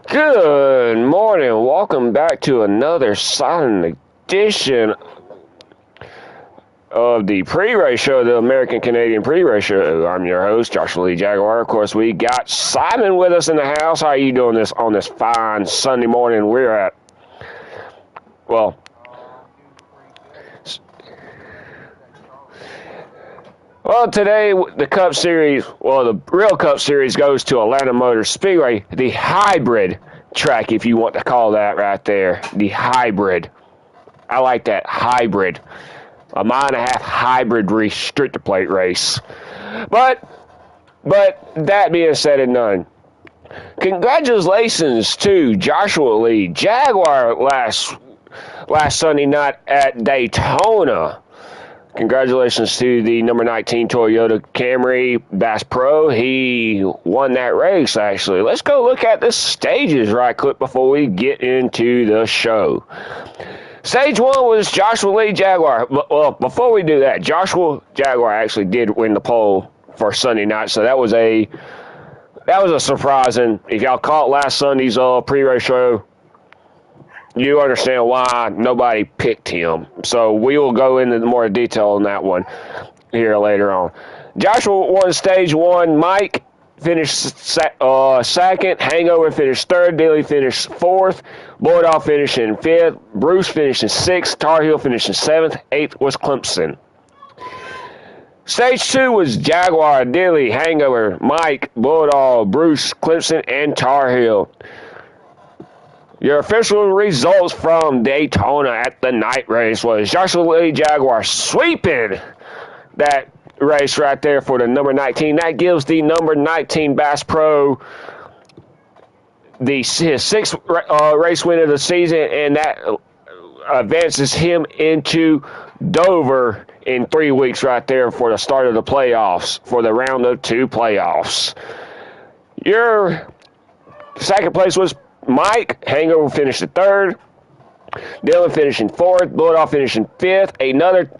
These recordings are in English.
Good morning. Welcome back to another silent edition of the pre-race show, the American-Canadian pre-race show. I'm your host, Joshua Lee Jaguar. Of course, we got Simon with us in the house. How are you doing this on this fine Sunday morning? We're at, well, today the Cup Series, the real Cup Series goes to Atlanta Motor Speedway, the hybrid track, if you want to call that right there, the hybrid. I like that, hybrid. A mile-and-a-half hybrid restrictor plate race. But that being said and done, congratulations to Joshua Lee Jaguar last Sunday night at Daytona. Congratulations to the number 19 Toyota Camry Bass Pro. He won that race, actually. Let's go look at the stages right quick before we get into the show. Stage 1 was Joshua Lee Jaguar. Well, before we do that, Joshua Jaguar actually did win the pole for Sunday night, so that was a surprising. If y'all caught last Sunday's pre-race show, you understand why nobody picked him. So we will go into more detail on that one here later on. Joshua won Stage 1. Mike finished second. Hangover finished third. Dilly finished fourth. Bulldog finished in fifth. Bruce finished in sixth. Tar Heel finished in seventh. Eighth was Clemson. Stage 2 was Jaguar, Dilly, Hangover, Mike, Bulldog, Bruce, Clemson, and Tar Heel. Your official results from Daytona at the night race was Joshua Lee Jaguar sweeping that race right there for the number 19. That gives the number 19 Bass Pro his sixth race win of the season, and that advances him into Dover in 3 weeks right there for the start of the playoffs, for the round of 2 playoffs. Your second place was Mike. Hangover finished in third. Dylan finished in fourth. Bulldog finished in fifth. Another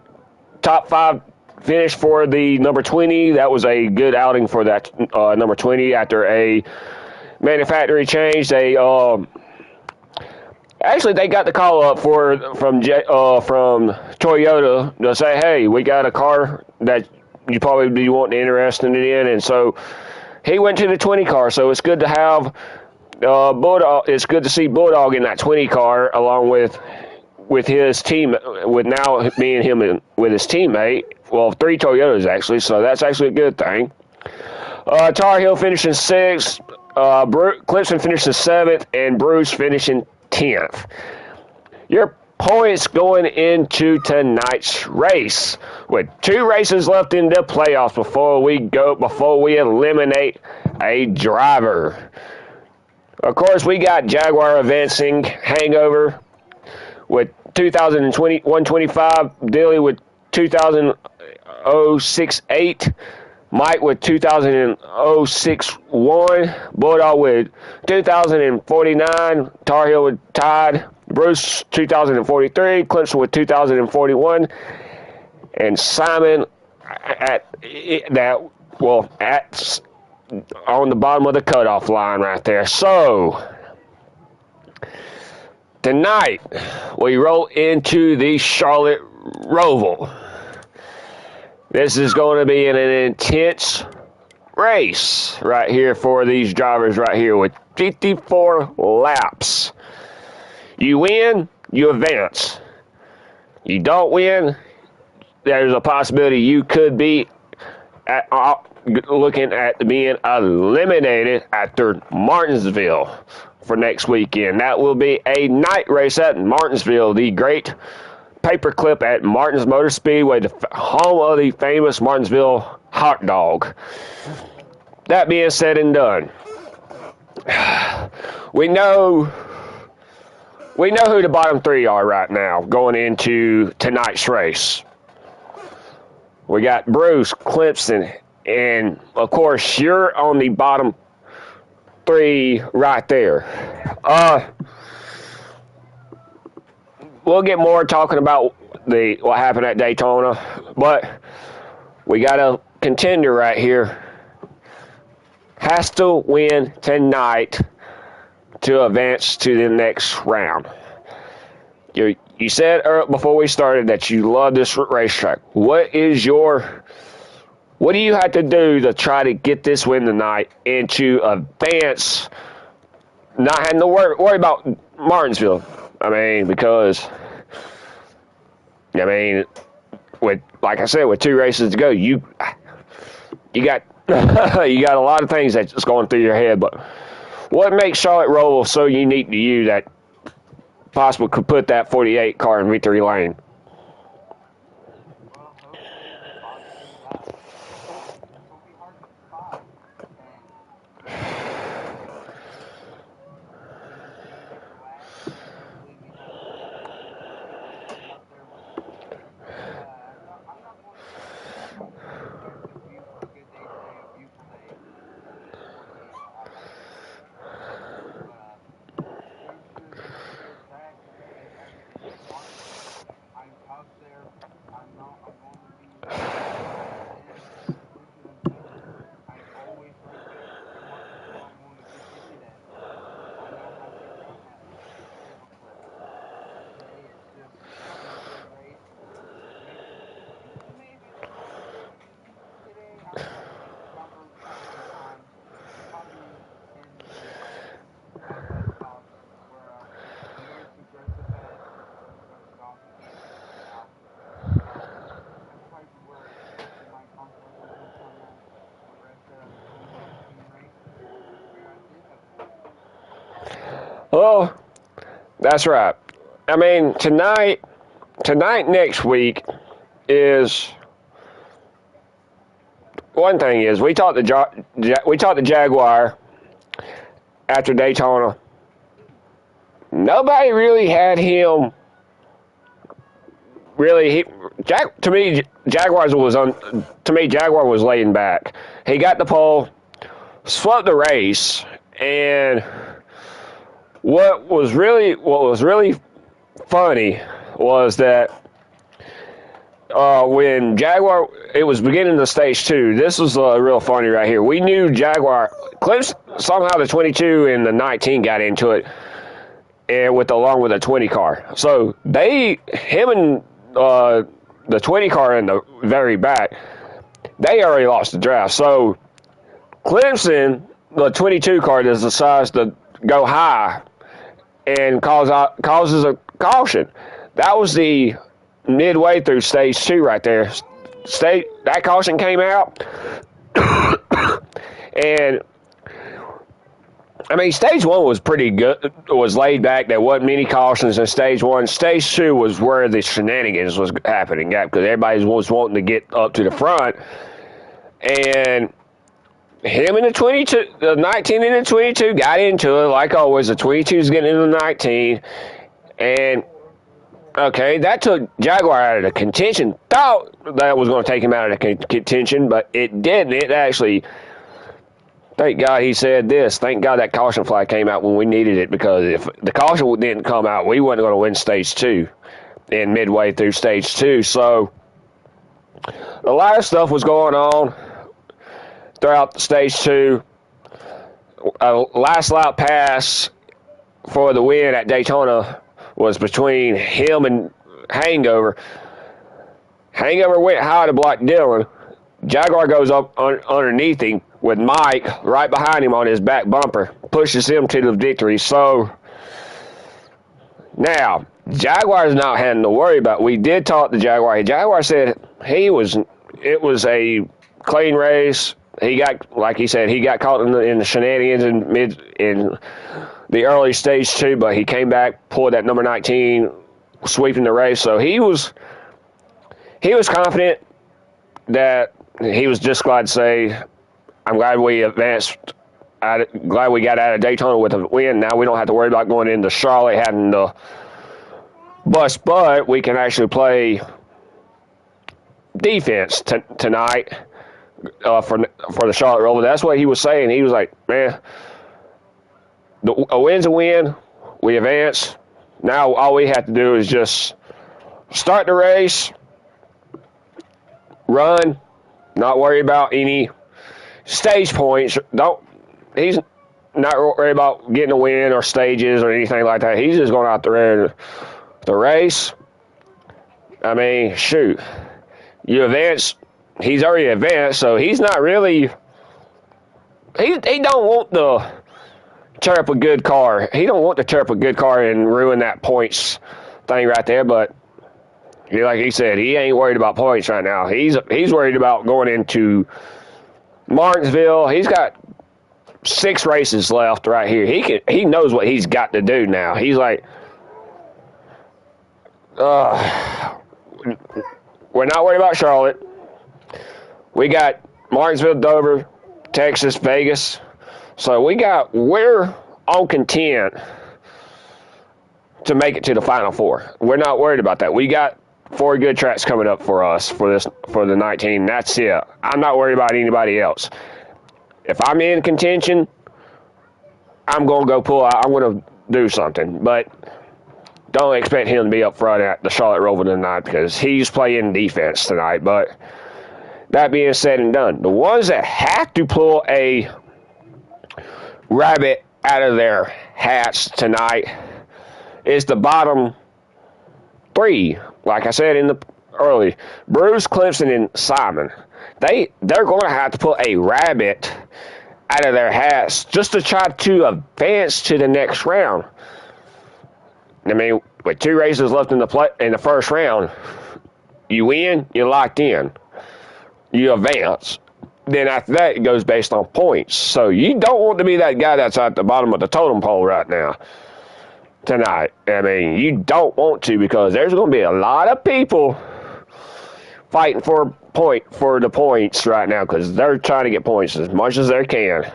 top 5 finish for the number 20. That was a good outing for that number 20 after a manufacturing change. They actually got the call up from Toyota to say, hey, we got a car that you probably be wanting interested in, and so he went to the 20 car. So it's good to have Bulldog. It's good to see Bulldog in that 20 car along with his team, with now being him with his teammate. Well, 3 Toyotas actually, so that's actually a good thing. Tar Heel finishing 6th, Clemson finishing 7th, and Bruce finishing 10th. Your points going into tonight's race, with 2 races left in the playoffs before we eliminate a driver. Of course, we got Jaguar advancing, Hangover with 125, Dilly with 2,068, Mike with 2,061, Bulldog with 2,049, Tar Heel with tied, Bruce 2,043, Clemson with 2,041, and Simon on the bottom of the cutoff line right there. So tonight we roll into the Charlotte Roval. This is going to be an intense race right here for these drivers right here with 54 laps. You win, you advance. You don't win, there's a possibility you could be looking at being eliminated after Martinsville for next weekend. That will be a night race at Martinsville, the great paperclip at Martins Motor Speedway, the home of the famous Martinsville hot dog. That being said and done, we know who the bottom 3 are right now going into tonight's race. We got Bruce, Clemson, and of course you're on the bottom 3 right there. We'll get more talking about what happened at Daytona, but we gotta contender right here has to win tonight to advance to the next round. You said before we started that you love this racetrack. What do you have to do to try to get this win tonight and to advance, not having to worry about Martinsville? I mean, because, with, like I said, with 2 races to go, you got you got a lot of things that's going through your head. But what makes Charlotte Roval so unique to you that possibly could put that 48 car in victory lane? Oh, that's right. I mean, tonight, next week is one thing. Is we talked to Jaguar after Daytona. Nobody really had him. Really, to me, Jaguar was laying back. He got the pole, swept the race, and what was really funny was that when Jaguar, it was beginning of stage 2. This was real funny right here. We knew Jaguar, Clips, somehow the 22 and the 19 got into it, and along with a 20 car. So him and the 20 car in the very back, they already lost the draft. So Clemson, the 22 car, decides to go high and causes a caution. That was the midway through stage 2 right there. That caution came out, and I mean, stage 1 was pretty good. It was laid back. There wasn't many cautions in stage 1. Stage 2 was where the shenanigans was happening because everybody was wanting to get up to the front. And him and the 19 and the 22 got into it like always. The 22's getting into the 19. And, okay, that took Jaguar out of the contention. Thought that was going to take him out of the contention, but it didn't. It actually... Thank God he said this. Thank God that caution flag came out when we needed it, because if the caution didn't come out, we weren't going to win stage 2 and midway through stage 2. So a lot of stuff was going on throughout stage 2. Last lap pass for the win at Daytona was between him and Hangover. Hangover went high to block Dylan. Jaguar goes up underneath him with Mike right behind him on his back bumper, pushes him to the victory. So now Jaguar's not having to worry about. We did talk to Jaguar. Jaguar said it was a clean race. He got, like he said, he got caught in the shenanigans in the early stage 2, but he came back, pulled that number 19, sweeping the race. So he was confident that he was just glad to say, I'm glad we advanced. Glad we got out of Daytona with a win. Now we don't have to worry about going into Charlotte having to bust, but we can actually play defense tonight for the Charlotte Roval. That's what he was saying. He was like, man, a win's a win. We advance. Now all we have to do is just start the race, run, Not worried about any stage points. He's not worried about getting a win or stages or anything like that. He's just going out there in the race. I mean, shoot. You advance. He's already advanced, so he's not really. He don't want to tear up a good car. He don't want to tear up a good car and ruin that points thing right there. But like he said, he ain't worried about points right now. He's worried about going into Martinsville. He's got 6 races left right here. He knows what he's got to do now. He's like, we're not worried about Charlotte. We got Martinsville, Dover, Texas, Vegas. So we're on content to make it to the Final Four. We're not worried about that. We got 4 good tracks coming up for us for the 19. That's it. I'm not worried about anybody else. If I'm in contention, I'm going to go pull out. I'm going to do something. But don't expect him to be up front at the Charlotte Roval tonight because he's playing defense tonight. But that being said and done, the ones that have to pull a rabbit out of their hats tonight is the bottom 3. Like I said in the early, Bruce, Clemson, and Simon. They're going to have to pull a rabbit out of their hats just to try to advance to the next round. I mean, with 2 races left in the first round, you win, you're locked in. You advance. Then after that, it goes based on points. So you don't want to be that guy that's at the bottom of the totem pole right now tonight. I mean, you don't want to because there's going to be a lot of people fighting for the points right now because they're trying to get points as much as they can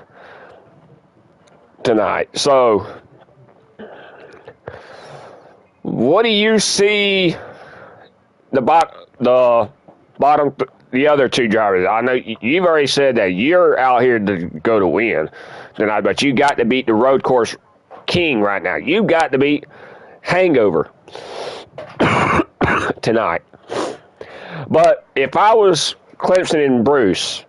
tonight. So, what do you see the other 2 drivers? I know you've already said that you're out here to go to win tonight, but you got to beat the road course king right now. You got to beat Hangover tonight. But if I was Clemson and Bruce,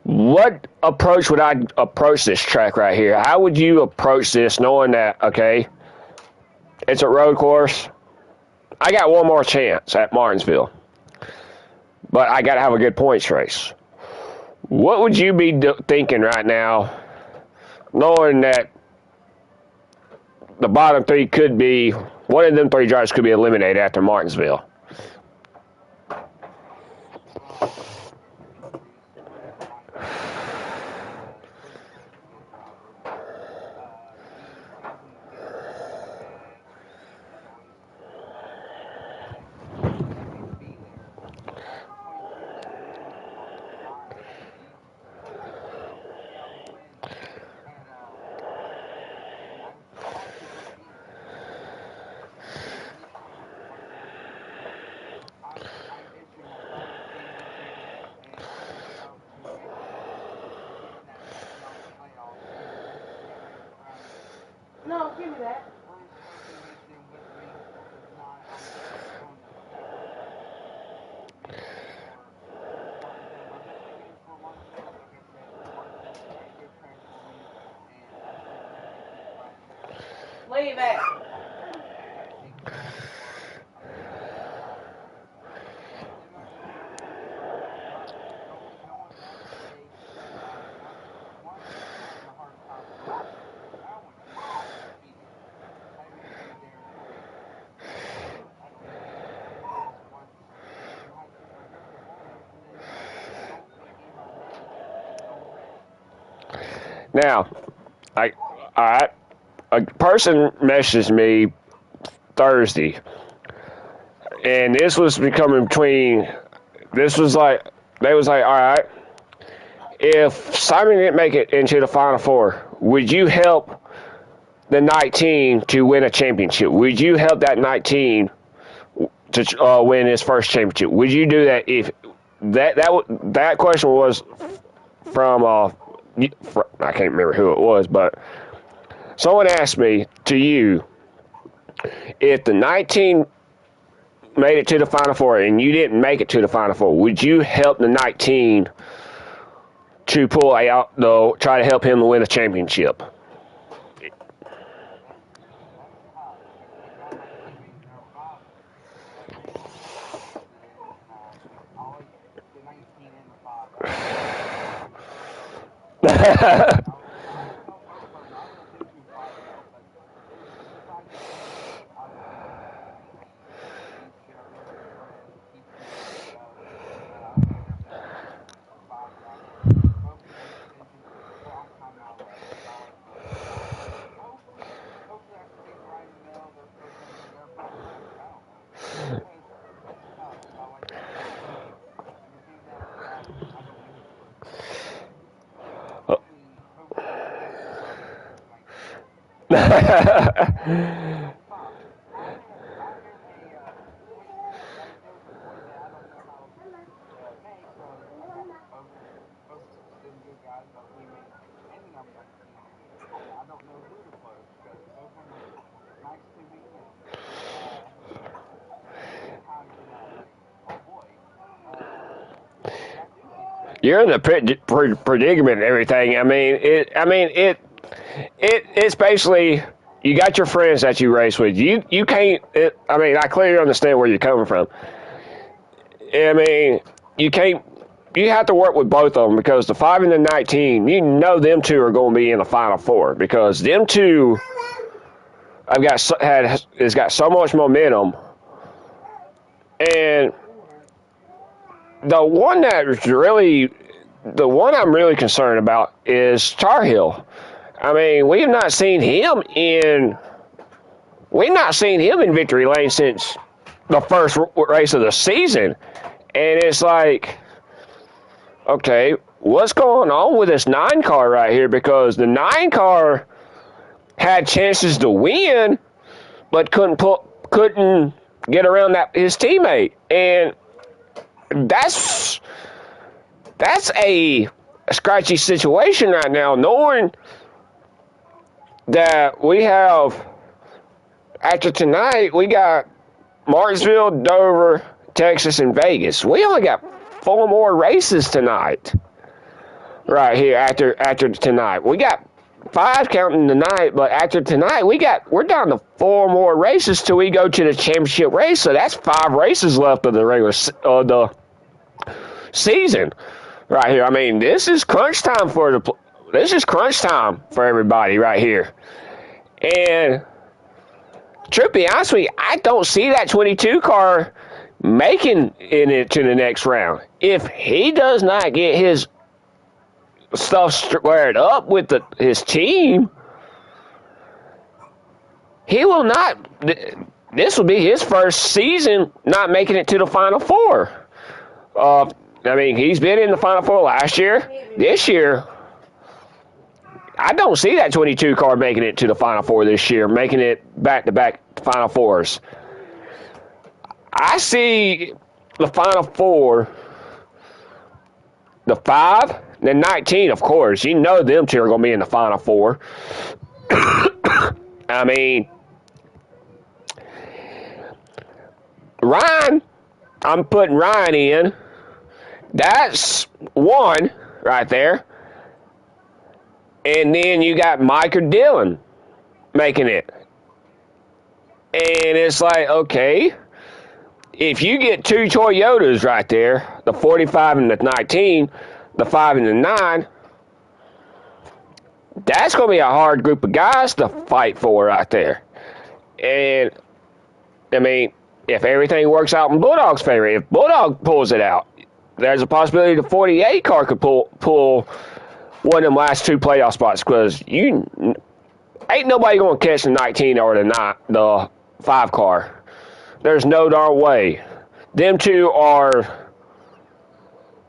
what approach would I approach this track right here? How would you approach this knowing that, okay, it's a road course. I got one more chance at Martinsville, but I got to have a good points race. What would you be thinking right now knowing that the bottom 3 could be, one of them 3 drivers could be eliminated after Martinsville? No, give me that. Leave it. Now, a person messaged me Thursday, and this was becoming between. This was like they was like, all right, if Simon didn't make it into the Final Four, would you help the 19 to win a championship? Would you help that 19 to win his first championship? Would you do that if that question was from I can't remember who it was, but someone asked me to you, if the 19 made it to the Final Four and you didn't make it to the Final Four, would you help the 19 to pull out, though, try to help him to win a championship? You're in the predicament and everything. It's basically you got your friends that you race with. You can't. I clearly understand where you're coming from. You can't. You have to work with both of them because the 5 and the 19, you know them two are going to be in the Final Four because them two has got so much momentum, and the one I'm really concerned about is Tar Heel. We've not seen him in victory lane since the first race of the season, and it's like, okay, what's going on with this 9 car right here? Because the 9 car had chances to win, but couldn't get around his teammate, and that's a scratchy situation right now, knowing that we have, after tonight, we got Martinsville, Dover, Texas, and Vegas. We only got 4 more races tonight. Right here, after tonight. We got 5 counting tonight, but after tonight, we're down to 4 more races till we go to the championship race. So that's 5 races left of the season. Right here. This is crunch time for everybody right here. And to be honest with you, I don't see that 22 car making it to the next round. If he does not get his stuff squared up with his team, he will not. This will be his first season not making it to the Final Four. He's been in the Final Four last year. This year, I don't see that 22 car making it to the Final Four this year, making it back-to-back Final Fours. I see the Final Four, the 5, the 19, of course. You know them two are going to be in the Final Four. Ryan, I'm putting Ryan in. That's 1 right there. And then you got Mike or Dylan making it. And it's like, okay, if you get 2 Toyotas right there, the 45 and the 19, the 5 and the 9, that's going to be a hard group of guys to fight for right there. And, if everything works out in Bulldog's favor, if Bulldog pulls it out, there's a possibility the 48 car could pull one of them last 2 playoff spots because ain't nobody going to catch the 19 or the 5 car. There's no darn way. Them two are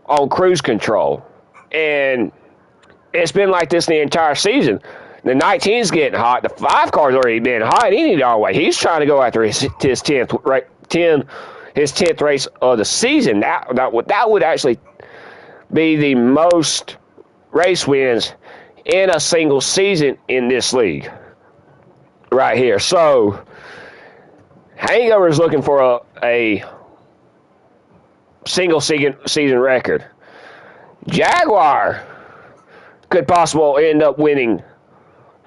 on cruise control. And it's been like this the entire season. The 19's getting hot. The 5 car's already been hot any darn way. He's trying to go after his 10th race of the season. That would actually be the most race wins in a single season in this league. Right here. So, Hangover is looking for a single season record. Jaguar could possibly end up winning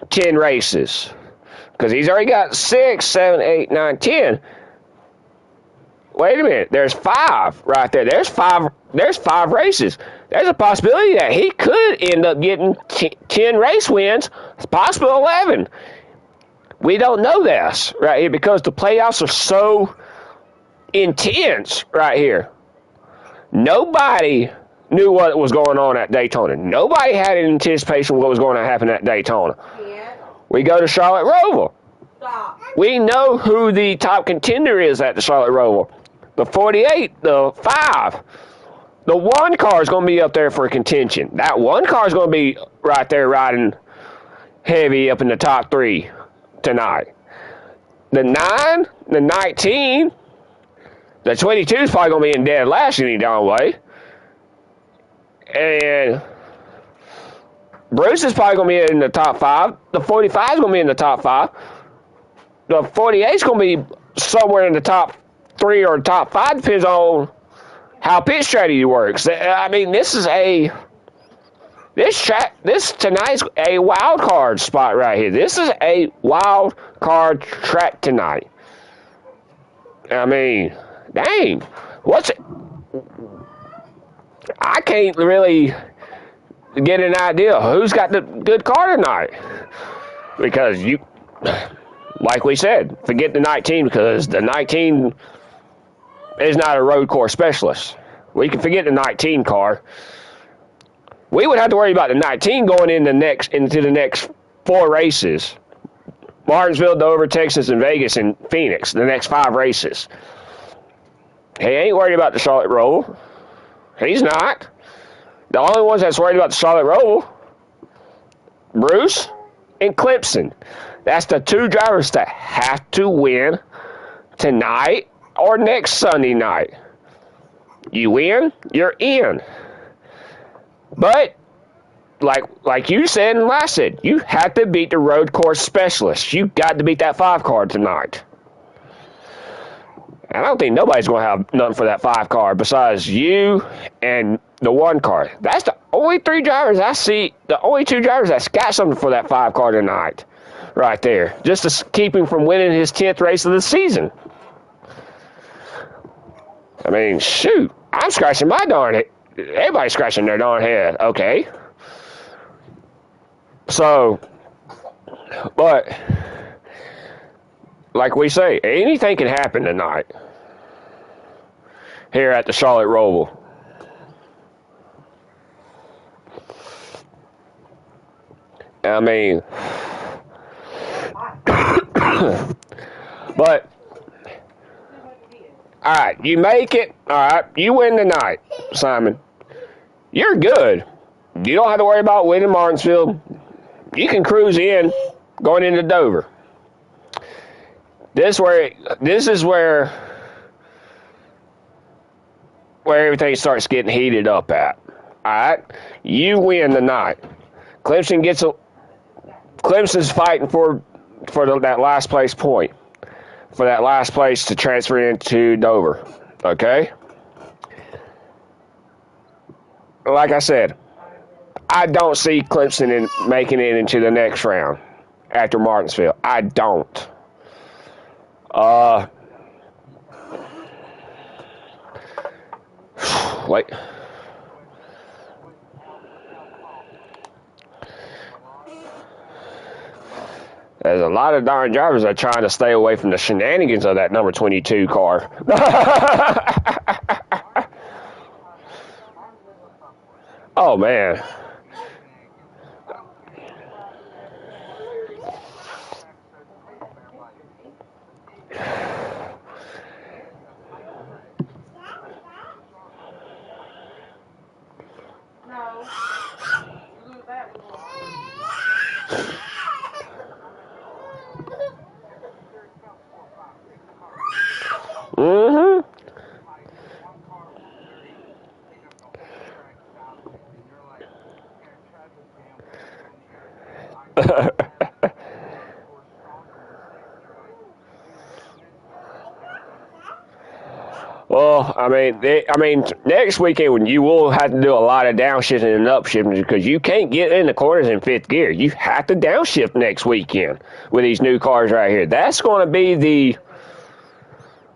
10 races because he's already got 6, 7, 8, 9, 10. Wait a minute. There's 5 right there. There's five races. There's a possibility that he could end up getting 10 race wins. It's possible 11. We don't know this right here because the playoffs are so intense right here. Nobody knew what was going on at Daytona. Nobody had an anticipation of what was going to happen at Daytona. Yeah. We go to Charlotte Roval. Stop. We know who the top contender is at the Charlotte Roval. The 48, the 5. The 1 car is going to be up there for contention. That 1 car is going to be right there riding heavy up in the top 3 tonight. The 9, the 19, the 22 is probably going to be in dead last any darn way. And Bruce is probably going to be in the top 5. The 45 is going to be in the top 5. The 48 is going to be somewhere in the top 3 or top 5, depends on how pit strategy works. I mean, this tonight's a wild card spot right here. This is a wild card track tonight. I mean, dang, what's it? I can't really get an idea who's got the good car tonight because like we said, forget the 19 because the 19 is not a road course specialist. We can forget the 19 car. We would have to worry about the 19 going into the next 4 races. Martinsville, Dover, Texas, and Vegas, and Phoenix, the next 5 races. He ain't worried about the Charlotte Roval. He's not. The only ones that's worried about the Charlotte Roval, Bruce and Clemson. That's the 2 drivers that have to win tonight or next Sunday night. You win, you're in. But like you said and I said, you have to beat the road course specialist. You got to beat that 5 car tonight. I don't think nobody's going to have nothing for that 5 car besides you and the 1 car. That's the only 3 drivers I see, the only 2 drivers that's got something for that 5 car tonight. Right there. Just to keep him from winning his 10th race of the season. I mean, shoot. I'm scratching my darn head. Everybody's scratching their darn head. Okay. So, but, like we say, anything can happen tonight. Here at the Charlotte Roval. I mean, but, all right, you make it. All right, you win tonight, Simon. You're good. You don't have to worry about winning Martinsville. You can cruise in going into Dover. This is where everything starts getting heated up at. All right, you win tonight. Clemson's fighting for that last place point, for that last place to transfer into Dover. Okay? Like I said, I don't see Clemson making it into the next round after Martinsville. I don't. Wait. There's a lot of darn drivers that are trying to stay away from the shenanigans of that number 22 car. Oh, man. No. Lose that one. Mm-hmm. Well, next weekend when you will have to do a lot of downshifting and upshifting because you can't get in the corners in fifth gear. You have to downshift next weekend with these new cars right here. That's going to be the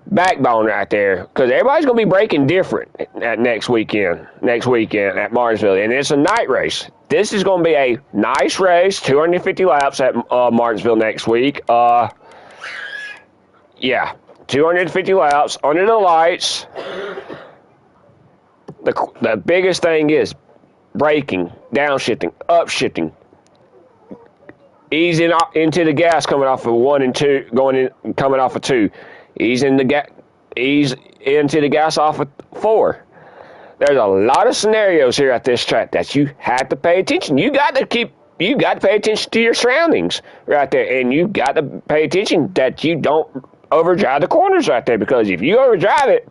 backbone right there because everybody's going to be braking different at next weekend at Martinsville, and it's a night race. This is going to be a nice race, 250 laps at Martinsville next week. Yeah, 250 laps under the lights. The biggest thing is braking, downshifting, upshifting, easing into the gas coming off of 1 and 2, coming off of 2, ease into the gas off of 4. There's a lot of scenarios here at this track that you have to pay attention. You got to pay attention to your surroundings right there, and you got to pay attention that you don't overdrive the corners right there, because if you overdrive it,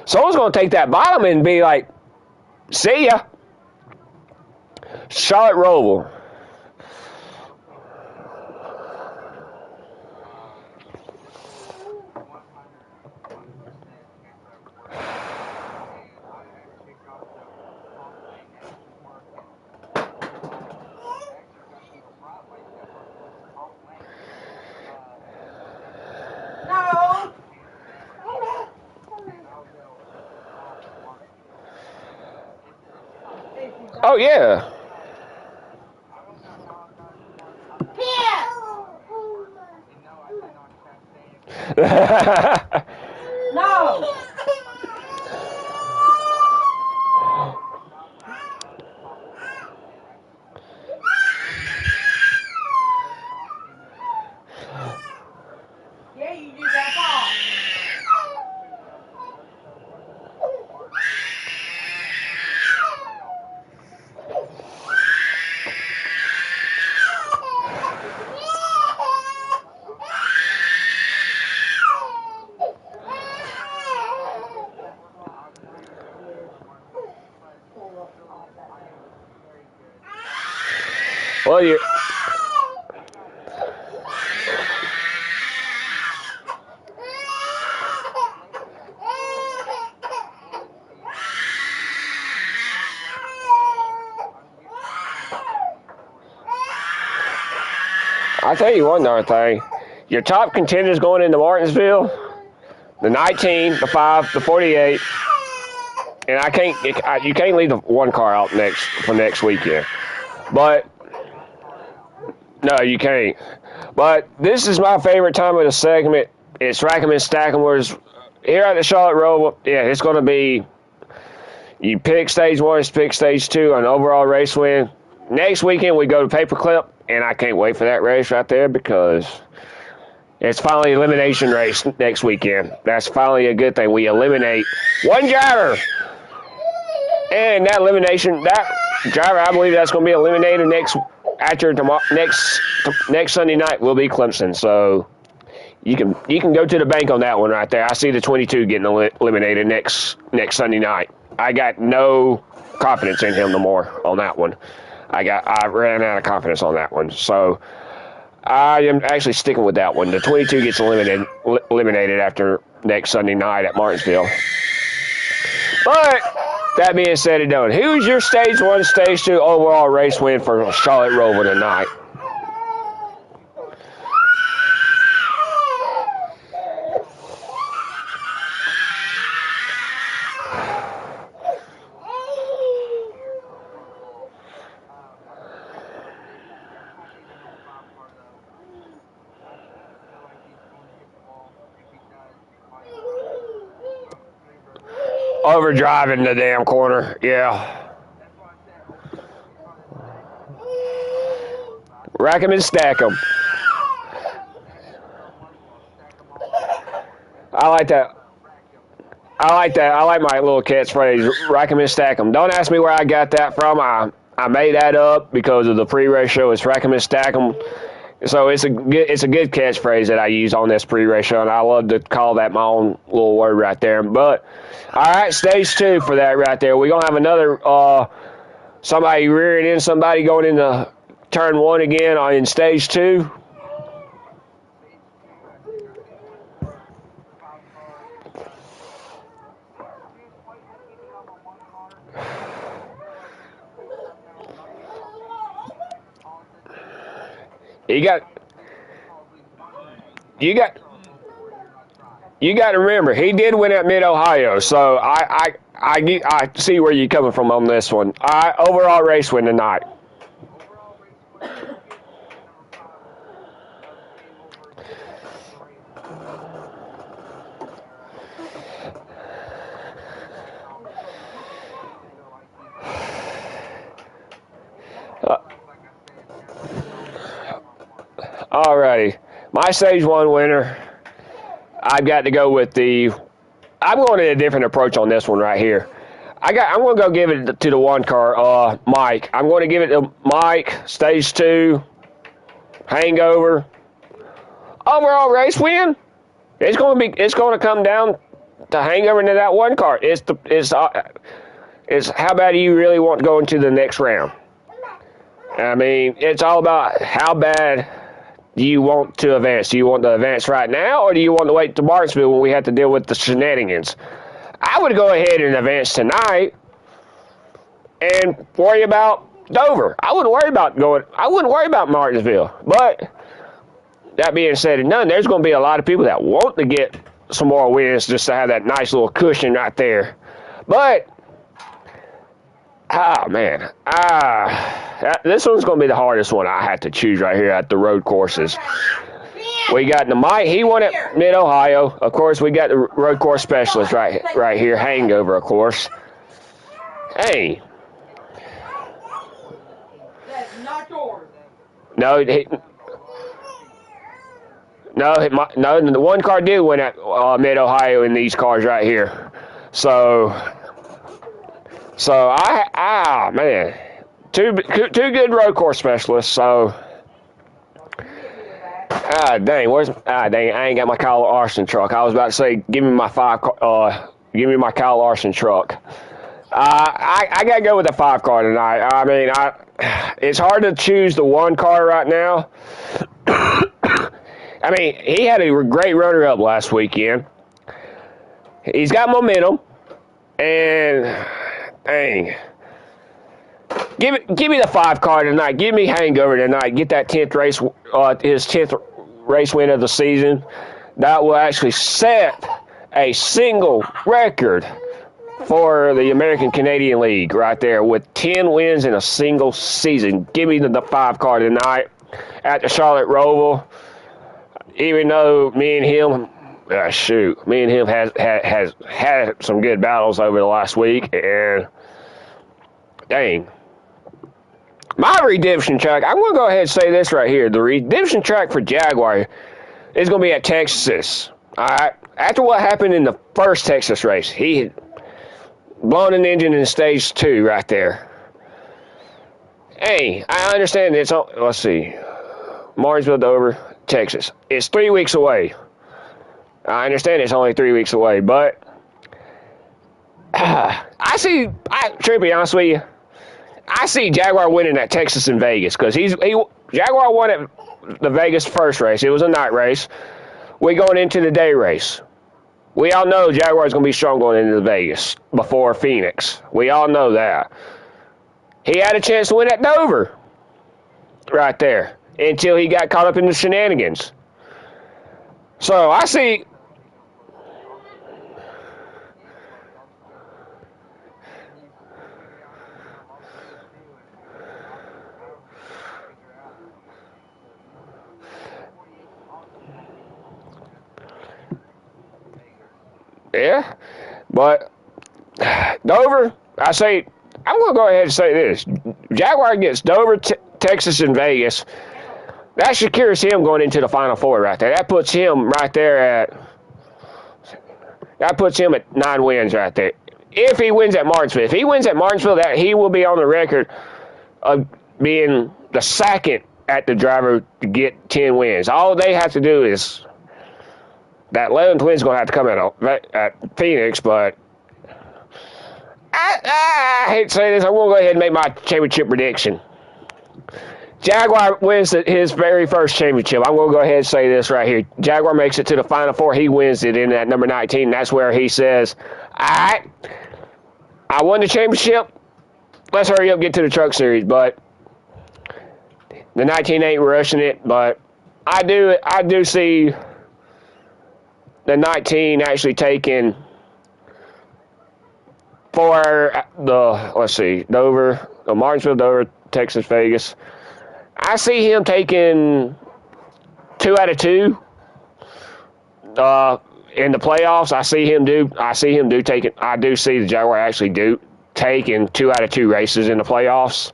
someone's going to take that bottom and be like, see ya. Charlotte Roval. No. Oh, yeah. No. Yeah, you do that part. Well, you. I'll tell you one other thing. Your top contenders going into Martinsville, the 19, the 5, the 48, and you can't leave the one car out for next weekend. But no, you can't. But this is my favorite time of the segment. It's Rack'em and Stack'em. Whereas here at the Charlotte Roval, yeah, it's going to be you pick stage 1, pick stage 2, an overall race win. Next weekend we go to Paperclip, and I can't wait for that race right there because it's finally elimination race next weekend. That's finally a good thing. We eliminate one driver. And that driver, I believe that's going to be eliminated next Sunday night will be Clemson. So you can go to the bank on that one right there. I see the 22 getting eliminated next Sunday night. I got no confidence in him no more on that one. I ran out of confidence on that one. So I am actually sticking with that one. The 22 gets eliminated after next Sunday night at Martinsville. But that being said and done, who's your stage 1, stage 2 overall race win for Charlotte Roval tonight? Overdriving the damn corner, yeah. Rack 'em and stack 'em. I like that. I like my little catchphrase, rack 'em and stack 'em. Don't ask me where I got that from. I made that up because of the pre-race show. It's rack 'em and stack 'em. So it's a good catchphrase that I use on this pre-race show, and I love to call that my own little word right there. But all right, stage 2 for that right there. We're gonna have another somebody rearing in somebody going into turn 1 again in stage 2. He got. You got to remember, he did win at Mid-Ohio, so I see where you're coming from on this one. Overall race win tonight. Alrighty, my stage 1 winner. I've got to go with I'm going to a different approach on this one right here. I'm going to go give it to the 1 car, Mike. I'm going to give it to Mike, stage 2, hangover. Overall race win. It's going to come down to hangover into that 1 car. It's how bad do you really want to go into the next round? I mean, it's all about how bad do you want to advance? Do you want to advance right now, or do you want to wait to Martinsville when we have to deal with the shenanigans? I would go ahead and advance tonight and worry about Dover. I wouldn't worry about Martinsville. But that being said and done, there's going to be a lot of people that want to get some more wins just to have that nice little cushion right there. But man, this one's going to be the hardest one I have to choose right here at the road courses. We got the Mike. He won at Mid-Ohio. Of course, we got the road course specialist right here, hangover, of course. Hey. That's not yours. No, the 1 car did win at Mid-Ohio in these cars right here. So man, two good road course specialists. So, dang, I ain't got my Kyle Larson truck. I was about to say, give me my Kyle Larson truck. I gotta go with the 5 car tonight. I mean, it's hard to choose the 1 car right now. I mean, he had a great runner-up last weekend. He's got momentum, and dang, give me the 5 car tonight. Give me hangover tonight. Get that 10th race, his 10th race win of the season. That will actually set a single record for the American-Canadian League right there with 10 wins in a single season. Give me the 5 car tonight at the Charlotte Roval. Even though me and him has had some good battles over the last week, and dang, my redemption track. I'm going to go ahead and say this right here: the redemption track for Jaguar is going to be at Texas. All right, after what happened in the first Texas race, he had blown an engine in stage 2 right there. Hey, I understand it's on. Let's see, Martinsville, Dover, Texas. It's 3 weeks away. I understand it's only 3 weeks away, but to be honest with you, I see Jaguar winning at Texas and Vegas because Jaguar won at the Vegas first race. It was a night race. We going into the day race. We all know Jaguar's going to be strong going into Vegas before Phoenix. We all know that. He had a chance to win at Dover right there until he got caught up in the shenanigans. So I see. Yeah, but Dover, I'm going to go ahead and say this. Jaguar gets Dover, Texas, and Vegas. That secures him going into the Final Four right there. That puts him right there that puts him at 9 wins right there. If he wins at Martinsville. If he wins at Martinsville, that he will be on the record of being the second at the driver to get 10 wins. All they have to do is that 11th win's going to have to come at Phoenix, but I hate to say this. I'm going to go ahead and make my championship prediction. Jaguar wins his very first championship. I'm going to go ahead and say this right here. Jaguar makes it to the Final Four. He wins it in that number 19. That's where he says, all right, I won the championship. Let's hurry up and get to the Truck Series. But The 19 ain't rushing it, but I do see the 19 actually taking for the, let's see, Dover, Martinsville, Dover, Texas, Vegas. I see him taking 2 out of 2 in the playoffs. I do see the Jaguar actually taking 2 out of 2 races in the playoffs.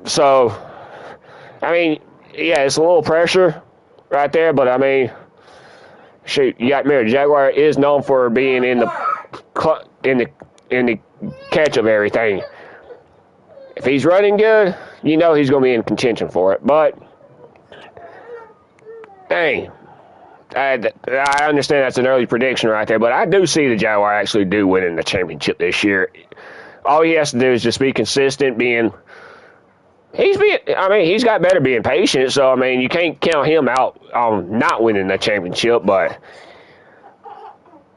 So, I mean, yeah, it's a little pressure right there, but I mean, shoot, you got to remember, Jaguar is known for being in the catch of everything. If he's running good, you know he's going to be in contention for it. But, dang, I understand that's an early prediction right there, but I do see the Jaguar actually do winning the championship this year. All he has to do is just be consistent, he's got better being patient, so, I mean, you can't count him out on not winning the championship, but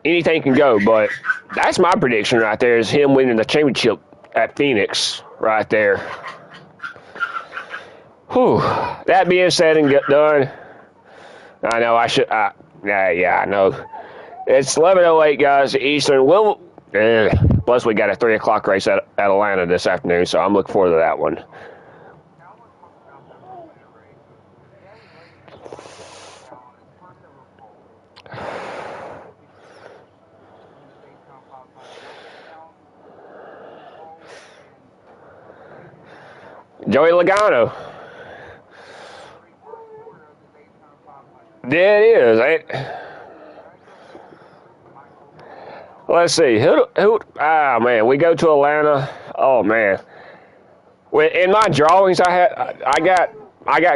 anything can go. But that's my prediction right there, is him winning the championship at Phoenix right there. Whew. That being said and done, I know I should, I know. It's 11:08, guys, Eastern. Plus, we got a 3 o'clock race at Atlanta this afternoon, so I'm looking forward to that one. Joey Logano. There it is. Let's see. Man, we go to Atlanta. Oh, man. In my drawings, I got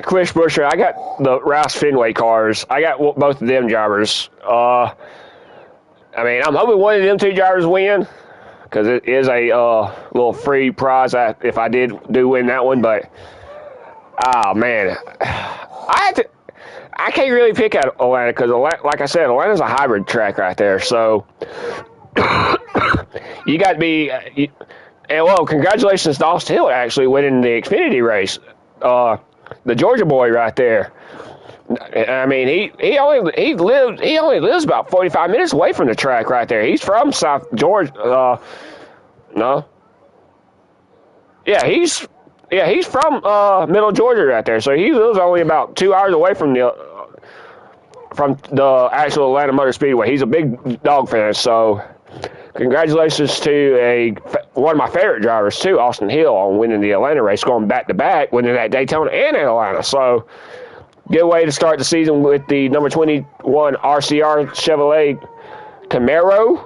Chris Buescher. I got the Rouse Fenway cars. I got both of them drivers. I mean, I'm hoping one of them 2 drivers win, because it is a little free prize if I do win that one. But, oh, man. I can't really pick out Atlanta because, like I said, Atlanta's a hybrid track right there. So, you got to be congratulations to Austin Hill actually winning the Xfinity race. The Georgia boy right there. I mean, he only lives about 45 minutes away from the track right there. He's from South Georgia. No. Yeah, he's from Middle Georgia right there. So he lives only about 2 hours away from the actual Atlanta Motor Speedway. He's a big dog fan. So congratulations to one of my favorite drivers too, Austin Hill, on winning the Atlanta race, going back to back, winning at Daytona and at Atlanta. So good way to start the season with the number 21 RCR Chevrolet Camaro.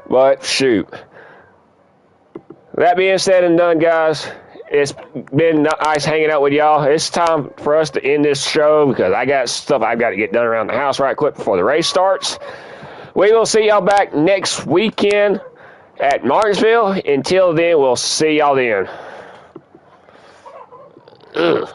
But shoot. That being said and done, guys, it's been nice hanging out with y'all. It's time for us to end this show because I got stuff I've got to get done around the house right quick before the race starts. We will see y'all back next weekend at Martinsville. Until then, we'll see y'all then. Ugh.